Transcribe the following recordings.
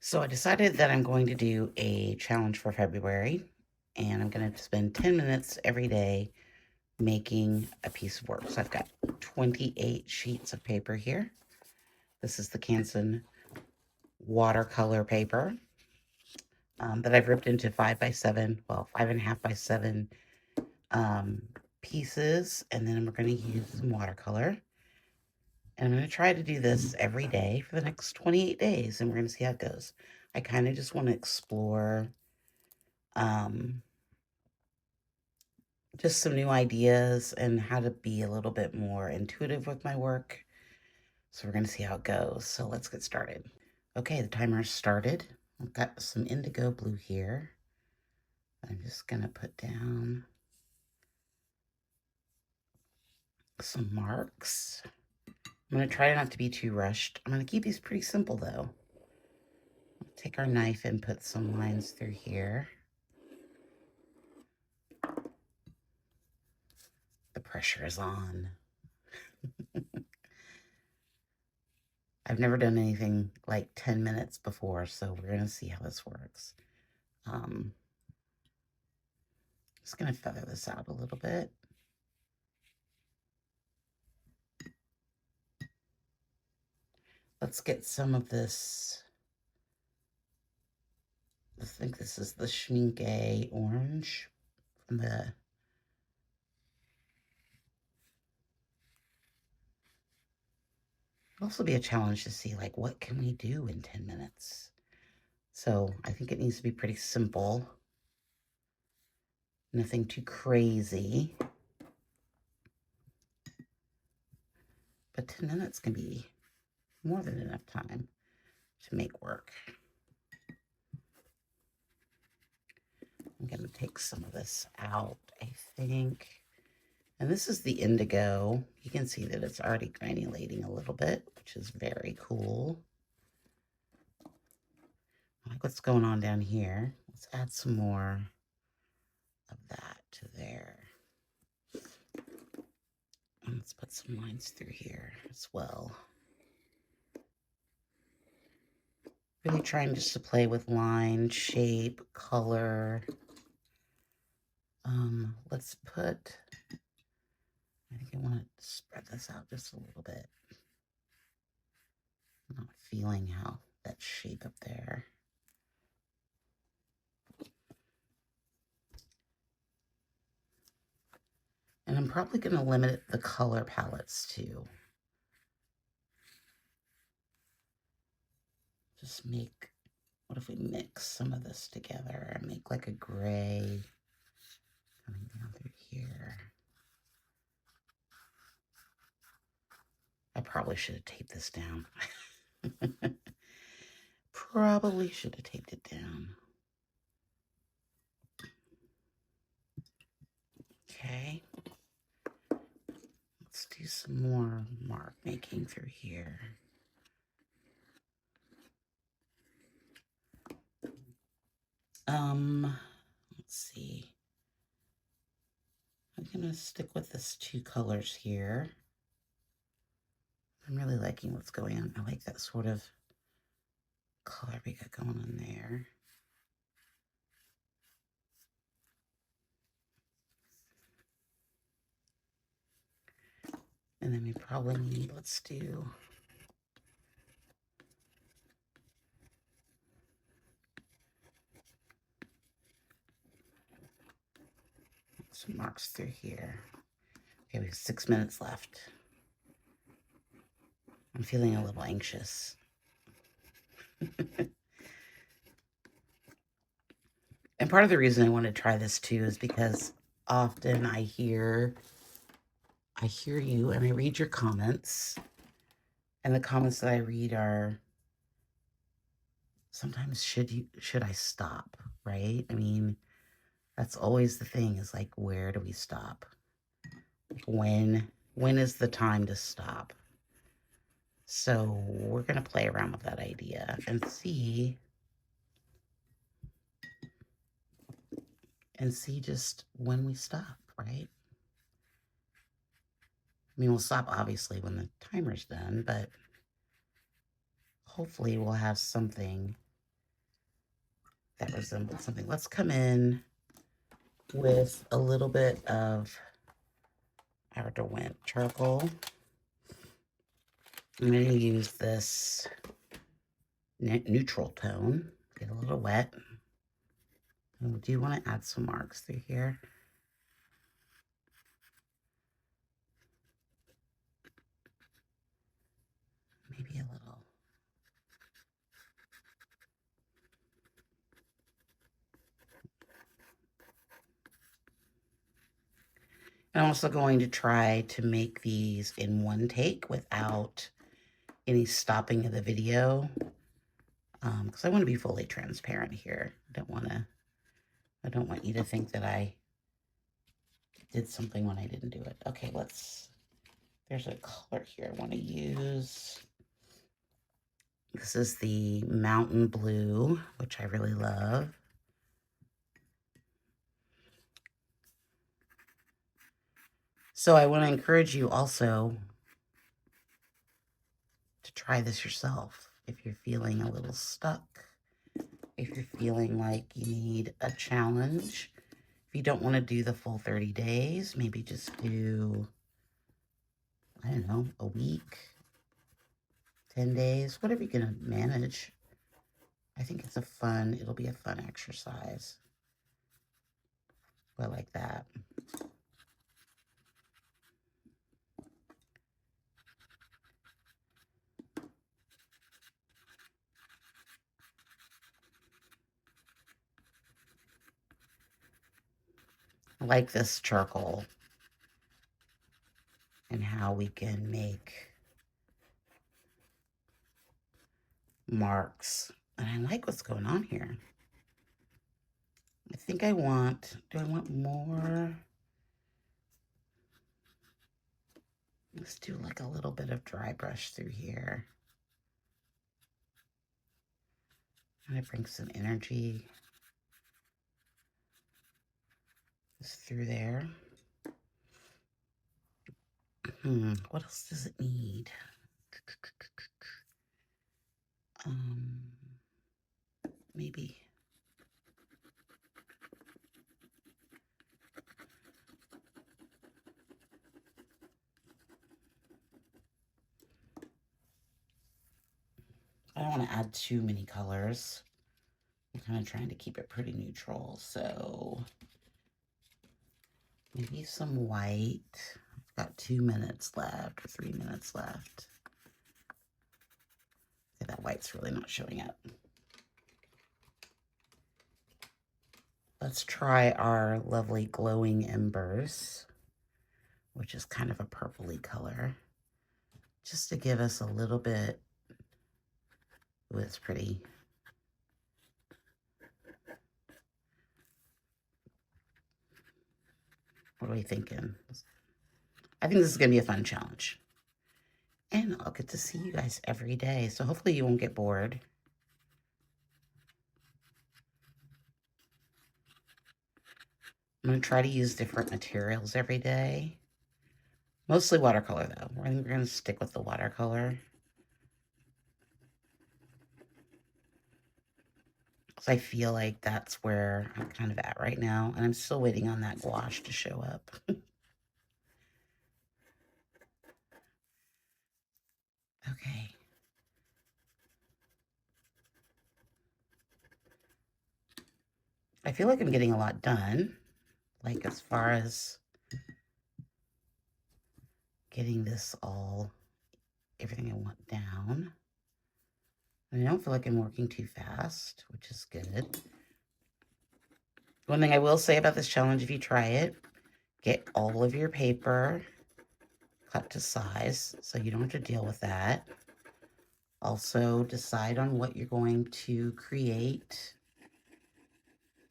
So I decided that I'm going to do a challenge for February, and I'm going to spend 10 minutes every day making a piece of work. So I've got 28 sheets of paper here. This is the Canson watercolor paper that I've ripped into 5x7, well, 5.5x7 pieces, and then we're going to use some watercolor. And I'm going to try to do this every day for the next 28 days, and we're going to see how it goes. I kind of just want to explore um, just some new ideas and how to be a little bit more intuitive with my work. So we're going to see how it goes. So let's get started. Okay, the timer started. I've got some indigo blue here. I'm just going to put down some marks. I'm going to try not to be too rushed. I'm going to keep these pretty simple though. Take our knife and put some lines through here. The pressure is on. I've never done anything like 10 minutes before, so we're going to see how this works. Just going to feather this out a little bit. Let's get some of this. I think this is the Schmincke orange from the It'll also be a challenge to see, like, what can we do in 10 minutes? So I think it needs to be pretty simple. Nothing too crazy. But 10 minutes can be more than enough time to make work. I'm going to take some of this out, I think. And this is the indigo. You can see that it's already granulating a little bit, which is very cool. I like what's going on down here. Let's add some more of that to there. And let's put some lines through here as well. Really trying just to play with line, shape, color. Let's put, I think I want to spread this out just a little bit. I'm not feeling how that shape up there. And I'm probably going to limit the color palettes too. Just make, what if we mix some of this together and make like a gray coming down through here. I probably should have taped this down. Probably should have taped it down. Okay. Let's do some more mark making through here. Let's see. I'm gonna stick with this two colors here. I'm really liking what's going on. I like that sort of color we got going on there. And then we probably need, let's do some marks through here. Okay, we have 6 minutes left. I'm feeling a little anxious. And part of the reason I want to try this too is because often I hear you and I read your comments, and the comments that I read are sometimes should I stop, right? I mean, that's always the thing, is like, where do we stop? Like, when is the time to stop? So we're going to play around with that idea and see just when we stop, right? I mean, we'll stop obviously when the timer's done, but hopefully we'll have something that resembles something. Let's come in with a little bit of our Derwent charcoal. I'm going to use this neutral tone. Get a little wet. And we do want to add some marks through here. Maybe a little. I'm also going to try to make these in one take without any stopping of the video, because I want to be fully transparent here. I don't want you to think that I did something when I didn't do it. Okay, there's a color here I want to use. This is the Mountain Blue, which I really love. So I want to encourage you also to try this yourself if you're feeling a little stuck, if you're feeling like you need a challenge. If you don't want to do the full 30 days, maybe just do, I don't know, a week, 10 days, whatever you can manage. I think it'll be a fun exercise. I like that. I like this charcoal and how we can make marks. And I like what's going on here. I think do I want more? Let's do like a little bit of dry brush through here. And it brings some energy just through there. What else does it need? Maybe. I don't want to add too many colors. I'm kind of trying to keep it pretty neutral, so maybe some white. I've got 2 minutes left, or 3 minutes left. Okay, that white's really not showing up. Let's try our lovely glowing embers, which is kind of a purpley color, just to give us a little bit. Ooh, it's pretty. What are we thinking? I think this is going to be a fun challenge. And I'll get to see you guys every day, so hopefully you won't get bored. I'm going to try to use different materials every day. Mostly watercolor, though. I think we're going to stick with the watercolor. Because I feel like that's where I'm kind of at right now. And I'm still waiting on that gouache to show up. Okay. I feel like I'm getting a lot done. Like as far as getting this everything I want down. And I don't feel like I'm working too fast, which is good. One thing I will say about this challenge, if you try it, get all of your paper cut to size so you don't have to deal with that. Also, decide on what you're going to create.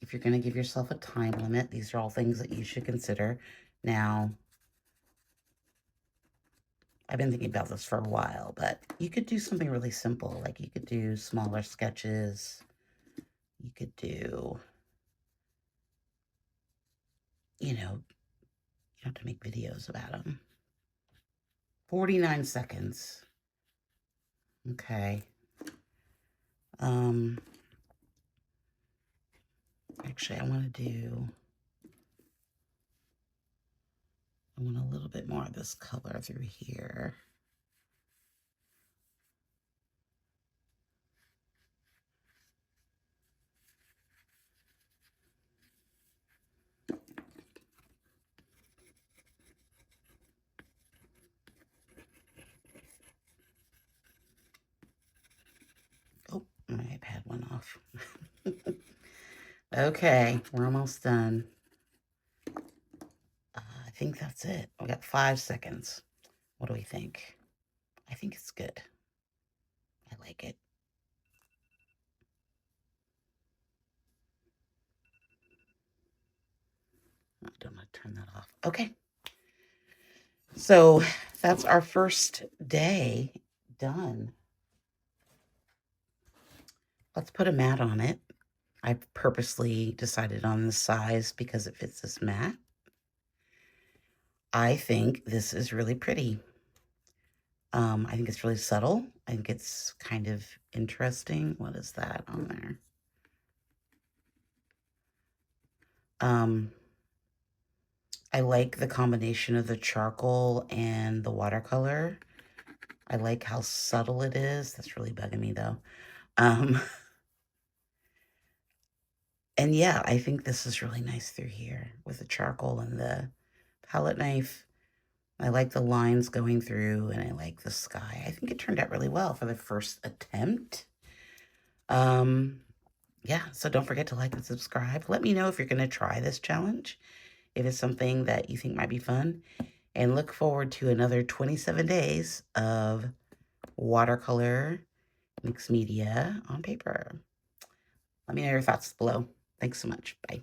If you're going to give yourself a time limit, these are all things that you should consider. Now, I've been thinking about this for a while, but you could do something really simple. Like you could do smaller sketches. You could do, you don't have to make videos about them. 49 seconds. Okay. Actually, I want a little bit more of this color through here. Oh, my iPad went off. Okay, we're almost done. I think that's it. We got 5 seconds. What do we think? I think it's good. I like it. I don't want to turn that off. Okay. So that's our first day done. Let's put a mat on it. I purposely decided on the size because it fits this mat. I think this is really pretty. I think it's really subtle. I think it's kind of interesting. What is that on there? I like the combination of the charcoal and the watercolor. I like how subtle it is. That's really bugging me though. And yeah, I think this is really nice through here with the charcoal and the palette knife. I like the lines going through and I like the sky. I think it turned out really well for the first attempt. Yeah, so don't forget to like and subscribe. Let me know if you're going to try this challenge, if it's something that you think might be fun, and look forward to another 27 days of watercolor mixed media on paper. Let me know your thoughts below. Thanks so much. Bye.